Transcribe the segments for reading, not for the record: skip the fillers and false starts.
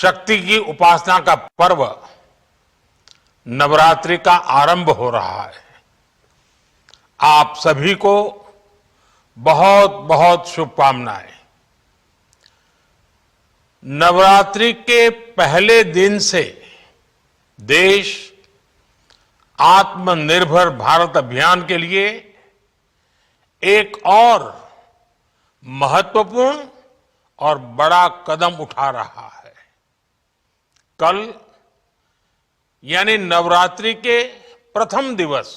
शक्ति की उपासना का पर्व नवरात्रि का आरंभ हो रहा है। आप सभी को बहुत बहुत शुभकामनाएं। नवरात्रि के पहले दिन से देश आत्मनिर्भर भारत अभियान के लिए एक और महत्वपूर्ण और बड़ा कदम उठा रहा है। कल यानी नवरात्रि के प्रथम दिवस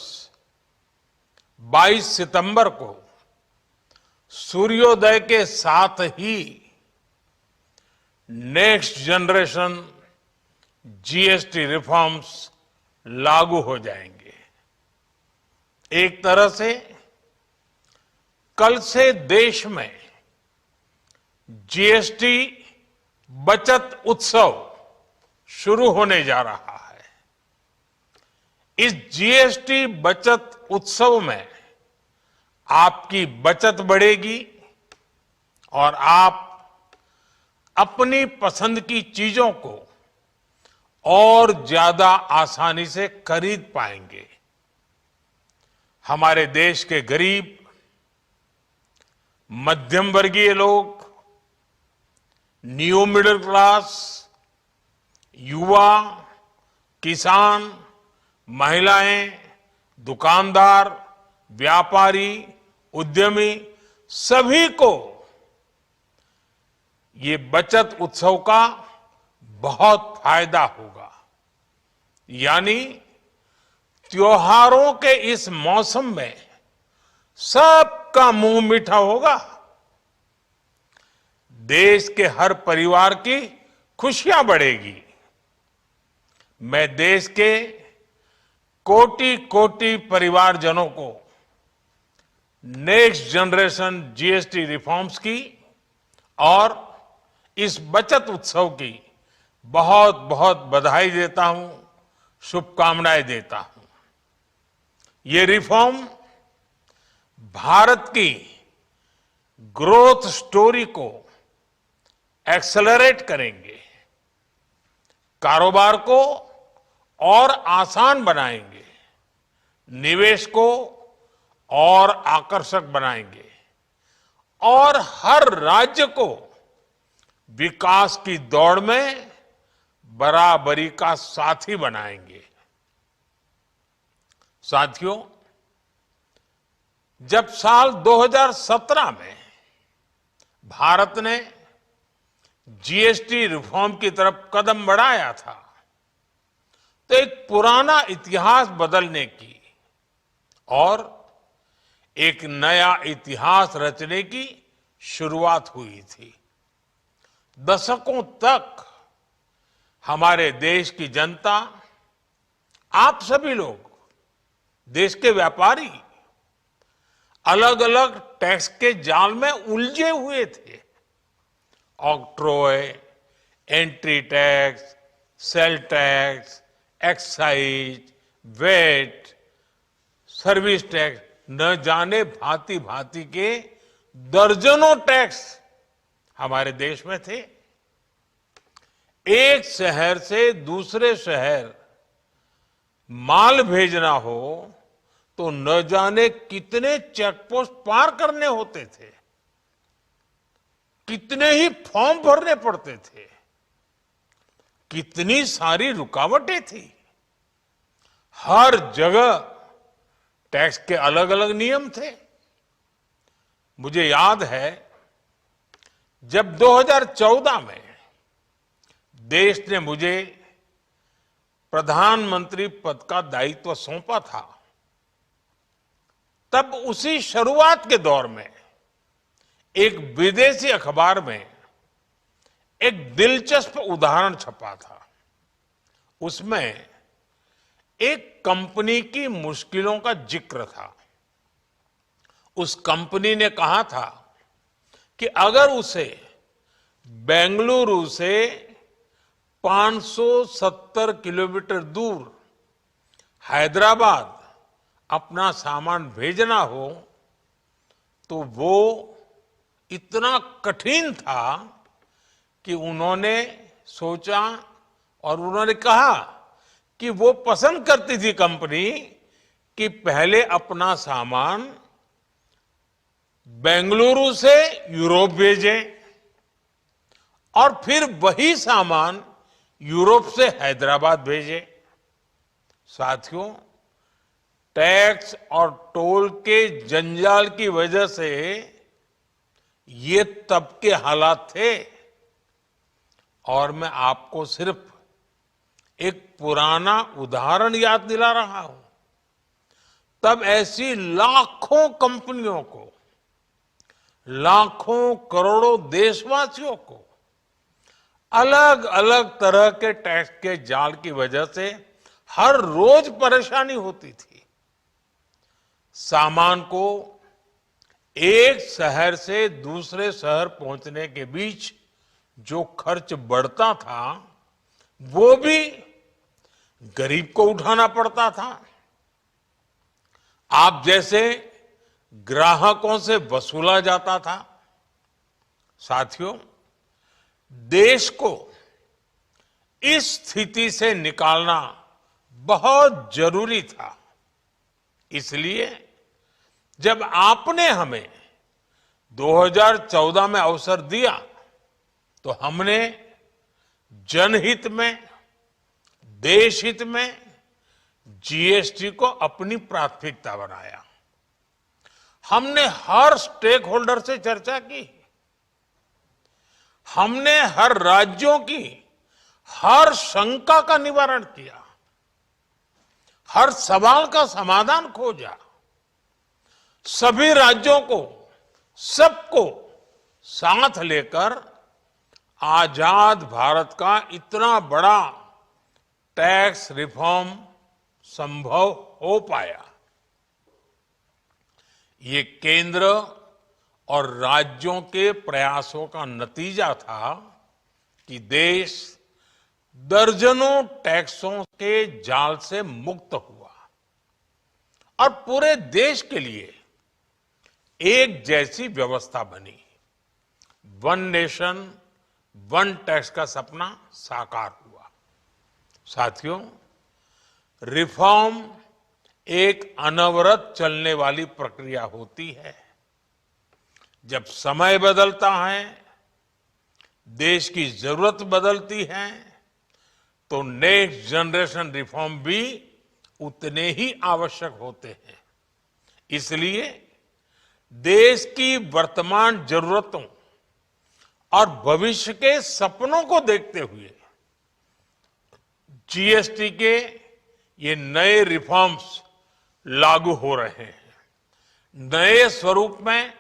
22 सितंबर को सूर्योदय के साथ ही नेक्स्ट जनरेशन जीएसटी रिफॉर्म्स लागू हो जाएंगे। एक तरह से कल से देश में जीएसटी बचत उत्सव शुरू होने जा रहा है। इस जीएसटी बचत उत्सव में आपकी बचत बढ़ेगी और आप अपनी पसंद की चीजों को और ज्यादा आसानी से खरीद पाएंगे। हमारे देश के गरीब, मध्यम वर्गीय लोग, न्यू मिडिल क्लास, युवा, किसान, महिलाएं, दुकानदार, व्यापारी, उद्यमी सभी को ये बचत उत्सव का बहुत फायदा होगा। यानी त्योहारों के इस मौसम में सबका मुंह मीठा होगा। देश के हर परिवार की खुशियां बढ़ेगी। मैं देश के कोटि कोटि परिवारजनों को नेक्स्ट जनरेशन जीएसटी रिफॉर्म्स की और इस बचत उत्सव की बहुत बहुत बधाई देता हूं, शुभकामनाएं देता हूं। ये रिफॉर्म भारत की ग्रोथ स्टोरी को एक्सेलरेट करेंगे, कारोबार को और आसान बनाएंगे, निवेश को और आकर्षक बनाएंगे और हर राज्य को विकास की दौड़ में बराबरी का साथी बनाएंगे। साथियों, जब साल 2017 में भारत ने जीएसटी रिफॉर्म की तरफ कदम बढ़ाया था तो एक पुराना इतिहास बदलने की और एक नया इतिहास रचने की शुरुआत हुई थी। दशकों तक हमारे देश की जनता, आप सभी लोग, देश के व्यापारी अलग अलग टैक्स के जाल में उलझे हुए थे। Octroi, entry tax, sale tax, excise, VAT, service tax, न जाने भांति भांति के दर्जनों टैक्स हमारे देश में थे। एक शहर से दूसरे शहर माल भेजना हो तो न जाने कितने चेकपोस्ट पार करने होते थे, कितने ही फॉर्म भरने पड़ते थे, कितनी सारी रुकावटें थी। हर जगह टैक्स के अलग अलग नियम थे। मुझे याद है जब 2014 में देश ने मुझे प्रधानमंत्री पद का दायित्व सौंपा था, तब उसी शुरुआत के दौर में एक विदेशी अखबार में एक दिलचस्प उदाहरण छपा था। उसमें एक कंपनी की मुश्किलों का जिक्र था। उस कंपनी ने कहा था कि अगर उसे बेंगलुरु से 570 किलोमीटर दूर हैदराबाद अपना सामान भेजना हो तो वो इतना कठिन था कि उन्होंने सोचा और उन्होंने कहा कि वो पसंद करती थी कंपनी कि पहले अपना सामान बेंगलुरु से यूरोप भेजें और फिर वही सामान यूरोप से हैदराबाद भेजें। साथियों, टैक्स और टोल के जंजाल की वजह से ये तब के हालात थे और मैं आपको सिर्फ एक पुराना उदाहरण याद दिला रहा हूं। तब ऐसी लाखों कंपनियों को, लाखों करोड़ों देशवासियों को अलग अलग तरह के टैक्स के जाल की वजह से हर रोज परेशानी होती थी। सामान को एक शहर से दूसरे शहर पहुंचने के बीच जो खर्च बढ़ता था वो भी गरीब को उठाना पड़ता था। आप जैसे ग्राहकों से वसूला जाता था। साथियों, देश को इस स्थिति से निकालना बहुत जरूरी था। इसलिए जब आपने हमें 2014 में अवसर दिया तो हमने जनहित में, देश हित में जीएसटी को अपनी प्राथमिकता बनाया। हमने हर स्टेक होल्डर से चर्चा की। हमने हर राज्यों की हर शंका का निवारण किया, हर सवाल का समाधान खोजा। सभी राज्यों को, सबको साथ लेकर आजाद भारत का इतना बड़ा टैक्स रिफॉर्म संभव हो पाया। ये केंद्र और राज्यों के प्रयासों का नतीजा था कि देश दर्जनों टैक्सों के जाल से मुक्त हुआ और पूरे देश के लिए एक जैसी व्यवस्था बनी। वन नेशन वन टैक्स का सपना साकार हुआ। साथियों, रिफॉर्म एक अनवरत चलने वाली प्रक्रिया होती है। जब समय बदलता है, देश की जरूरत बदलती है, तो नेक्स्ट जनरेशन रिफॉर्म भी उतने ही आवश्यक होते हैं। इसलिए देश की वर्तमान जरूरतों और भविष्य के सपनों को देखते हुए जीएसटी के ये नए रिफॉर्म्स लागू हो रहे हैं। नए स्वरूप में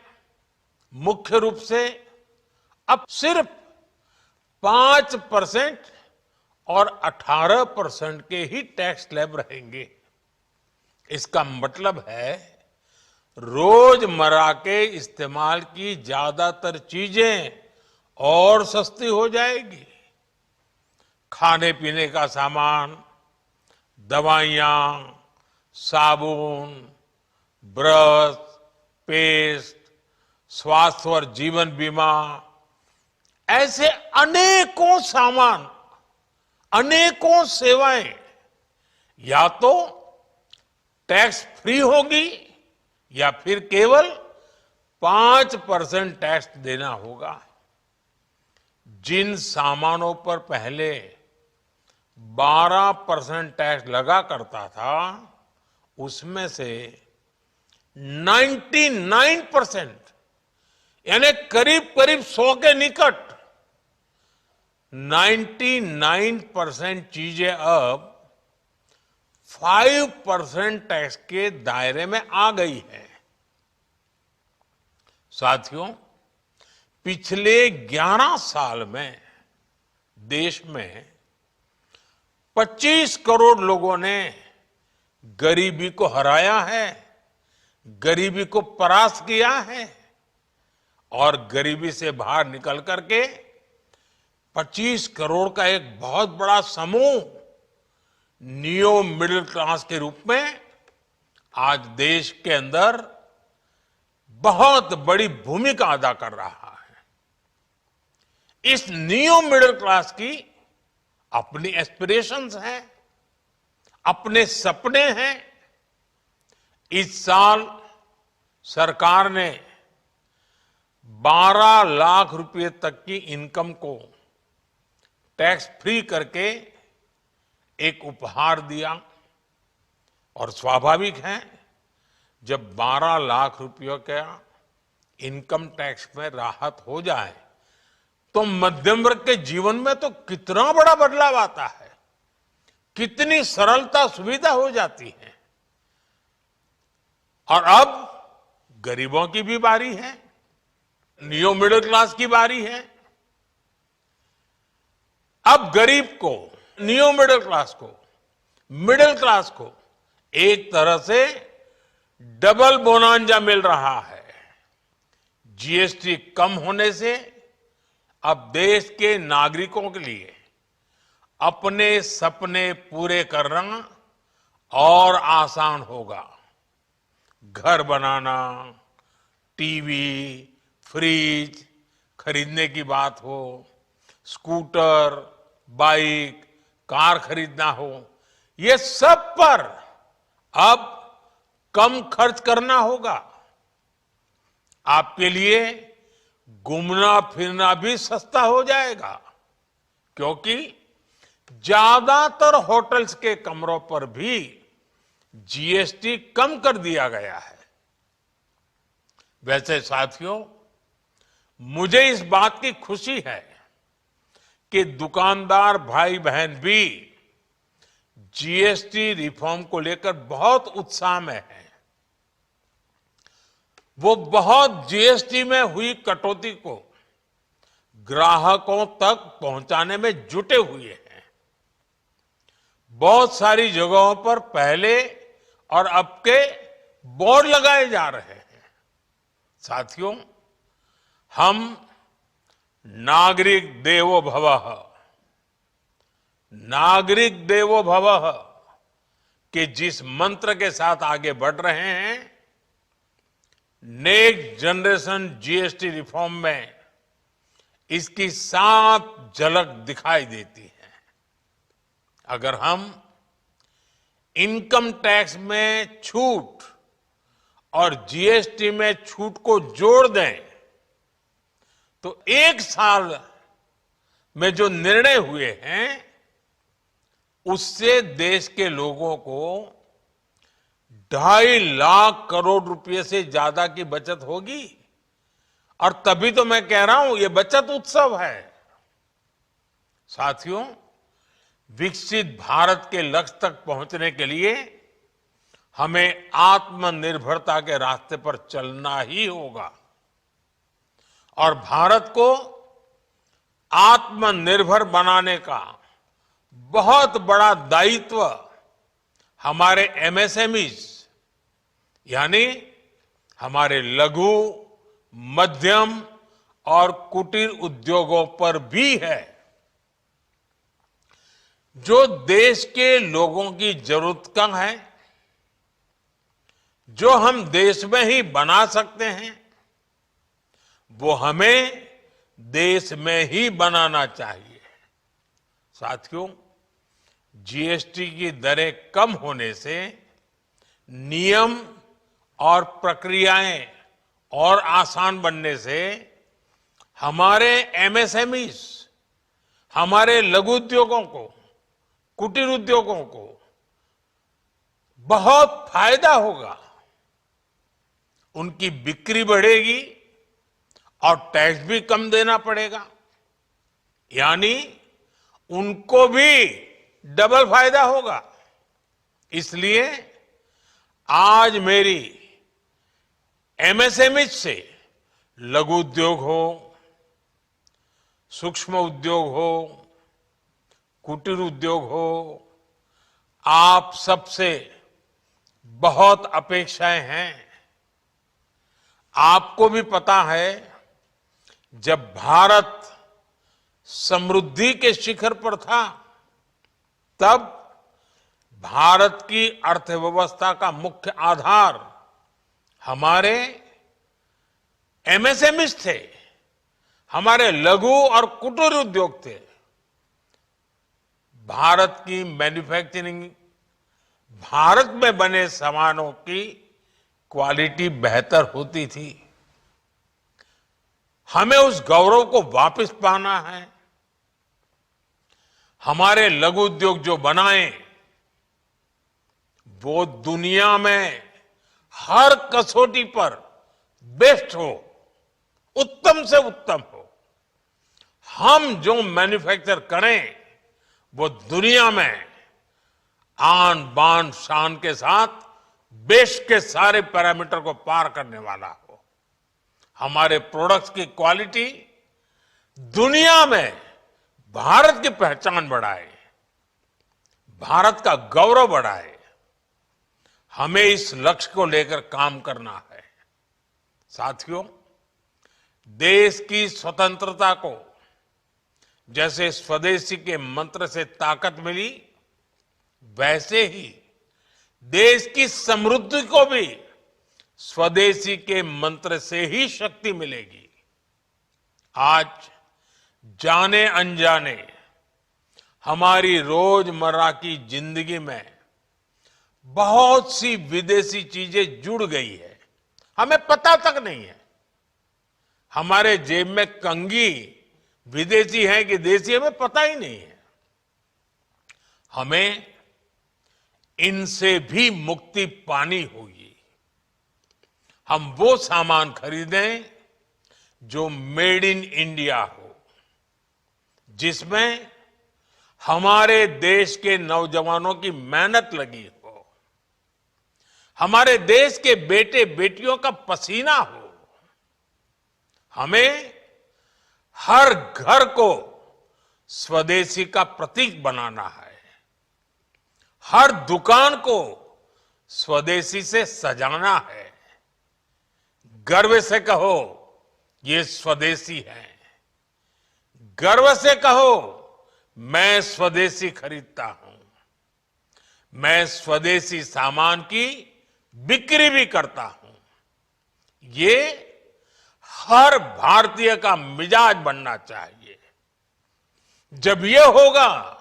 मुख्य रूप से अब सिर्फ 5% और 18% के ही टैक्स स्लैब रहेंगे। इसका मतलब है रोजमर्रा के इस्तेमाल की ज्यादातर चीजें और सस्ती हो जाएगी। खाने पीने का सामान, दवाइयां, साबुन, ब्रश, पेस्ट, स्वास्थ्य और जीवन बीमा, ऐसे अनेकों सामान, अनेकों सेवाएं या तो टैक्स फ्री होगी या फिर केवल 5% टैक्स देना होगा। जिन सामानों पर पहले 12% टैक्स लगा करता था, उसमें से 99% यानी करीब करीब 100 के निकट 99% चीजें अब 5% टैक्स के दायरे में आ गई है। साथियों, पिछले 11 साल में देश में 25 करोड़ लोगों ने गरीबी को हराया है, गरीबी को परास्त किया है और गरीबी से बाहर निकल करके 25 करोड़ का एक बहुत बड़ा समूह नियो मिडिल क्लास के रूप में आज देश के अंदर बहुत बड़ी भूमिका अदा कर रहा है। इस नियो मिडिल क्लास की अपनी एस्पिरेशंस हैं, अपने सपने हैं। इस साल सरकार ने 12 लाख रुपए तक की इनकम को टैक्स फ्री करके एक उपहार दिया। और स्वाभाविक है, जब 12 लाख रुपयों का इनकम टैक्स में राहत हो जाए तो मध्यम वर्ग के जीवन में तो कितना बड़ा बदलाव आता है, कितनी सरलता सुविधा हो जाती है। और अब गरीबों की भी बारी है, नियो मिडिल क्लास की बारी है। अब गरीब को, नियो मिडिल क्लास को एक तरह से डबल बोनांजा मिल रहा है। जीएसटी कम होने से अब देश के नागरिकों के लिए अपने सपने पूरे करना और आसान होगा। घर बनाना, टीवी, फ्रिज खरीदने की बात हो, स्कूटर, बाइक, कार खरीदना हो, ये सब पर अब कम खर्च करना होगा। आपके लिए घूमना फिरना भी सस्ता हो जाएगा, क्योंकि ज्यादातर होटल्स के कमरों पर भी जीएसटी कम कर दिया गया है। वैसे साथियों, मुझे इस बात की खुशी है कि दुकानदार भाई बहन भी जीएसटी रिफॉर्म को लेकर बहुत उत्साह में हैं। वो बहुत जीएसटी में हुई कटौती को ग्राहकों तक पहुंचाने में जुटे हुए हैं। बहुत सारी जगहों पर पहले और अब के बोर्ड लगाए जा रहे हैं। साथियों, हम नागरिक देवो भवः के जिस मंत्र के साथ आगे बढ़ रहे हैं, नेक्स्ट जनरेशन जीएसटी रिफॉर्म में इसकी साफ झलक दिखाई देती है। अगर हम इनकम टैक्स में छूट और जीएसटी में छूट को जोड़ दें तो एक साल में जो निर्णय हुए हैं उससे देश के लोगों को 2.5 लाख करोड़ रुपए से ज्यादा की बचत होगी। और तभी तो मैं कह रहा हूं, ये बचत उत्सव है। साथियों, विकसित भारत के लक्ष्य तक पहुंचने के लिए हमें आत्मनिर्भरता के रास्ते पर चलना ही होगा। और भारत को आत्मनिर्भर बनाने का बहुत बड़ा दायित्व हमारे एमएसएमईज यानी हमारे लघु, मध्यम और कुटीर उद्योगों पर भी है, जो देश के लोगों की जरूरत का है, जो हम देश में ही बना सकते हैं, वो हमें देश में ही बनाना चाहिए। साथियों, जीएसटी की दरें कम होने से नियम और प्रक्रियाएं और आसान बनने से हमारे एमएसएमईज, हमारे लघु उद्योगों को, कुटीर उद्योगों को बहुत फायदा होगा। उनकी बिक्री बढ़ेगी और टैक्स भी कम देना पड़ेगा, यानी उनको भी डबल फायदा होगा। इसलिए आज मेरी एमएसएमई से लघु उद्योग हो, सूक्ष्म उद्योग हो, कुटीर उद्योग हो, आप सबसे बहुत अपेक्षाएं हैं। आपको भी पता है, जब भारत समृद्धि के शिखर पर था, तब भारत की अर्थव्यवस्था का मुख्य आधार हमारे एमएसएमईज थे, हमारे लघु और कुटीर उद्योग थे। भारत की मैन्युफैक्चरिंग, भारत में बने सामानों की क्वालिटी बेहतर होती थी। हमें उस गौरव को वापस पाना है। हमारे लघु उद्योग जो बनाए वो दुनिया में हर कसौटी पर बेस्ट हो, उत्तम से उत्तम हो। हम जो मैन्युफैक्चर करें वो दुनिया में आन बान शान के साथ देश के सारे पैरामीटर को पार करने वाला हो। हमारे प्रोडक्ट्स की क्वालिटी दुनिया में भारत की पहचान बढ़ाए, भारत का गौरव बढ़ाए। हमें इस लक्ष्य को लेकर काम करना है। साथियों, देश की स्वतंत्रता को जैसे स्वदेशी के मंत्र से ताकत मिली, वैसे ही देश की समृद्धि को भी स्वदेशी के मंत्र से ही शक्ति मिलेगी। आज जाने अनजाने हमारी रोजमर्रा की जिंदगी में बहुत सी विदेशी चीजें जुड़ गई है, हमें पता तक नहीं है। हमारे जेब में कंघी विदेशी है कि देसी, हमें पता ही नहीं है। हमें इनसे भी मुक्ति पानी होगी। हम वो सामान खरीदें जो मेड इन इंडिया हो, जिसमें हमारे देश के नौजवानों की मेहनत लगी हो, हमारे देश के बेटे बेटियों का पसीना हो। हमें हर घर को स्वदेशी का प्रतीक बनाना है, हर दुकान को स्वदेशी से सजाना है। गर्व से कहो ये स्वदेशी है, गर्व से कहो मैं स्वदेशी खरीदता हूं, मैं स्वदेशी सामान की बिक्री भी करता हूं। ये हर भारतीय का मिजाज बनना चाहिए। जब ये होगा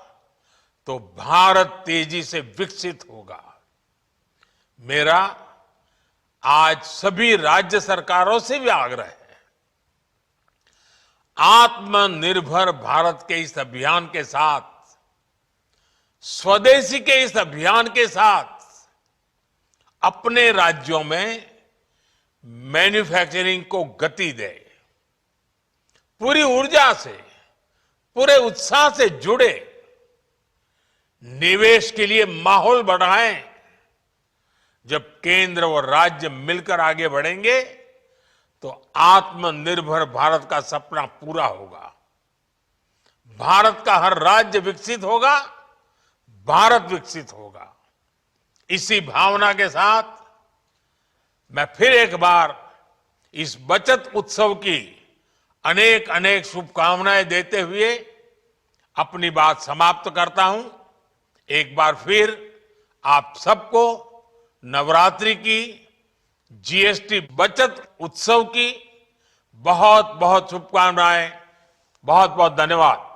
तो भारत तेजी से विकसित होगा। मेरा आज सभी राज्य सरकारों से भी आग्रह है, आत्मनिर्भर भारत के इस अभियान के साथ, स्वदेशी के इस अभियान के साथ अपने राज्यों में मैन्युफैक्चरिंग को गति दे, पूरी ऊर्जा से, पूरे उत्साह से जुड़े, निवेश के लिए माहौल बढ़ाएं। जब केंद्र और राज्य मिलकर आगे बढ़ेंगे तो आत्मनिर्भर भारत का सपना पूरा होगा। भारत का हर राज्य विकसित होगा, भारत विकसित होगा। इसी भावना के साथ मैं फिर एक बार इस बचत उत्सव की अनेक अनेक शुभकामनाएं देते हुए अपनी बात समाप्त करता हूं। एक बार फिर आप सबको नवरात्रि की, जीएसटी बचत उत्सव की बहुत बहुत शुभकामनाएं। बहुत बहुत धन्यवाद।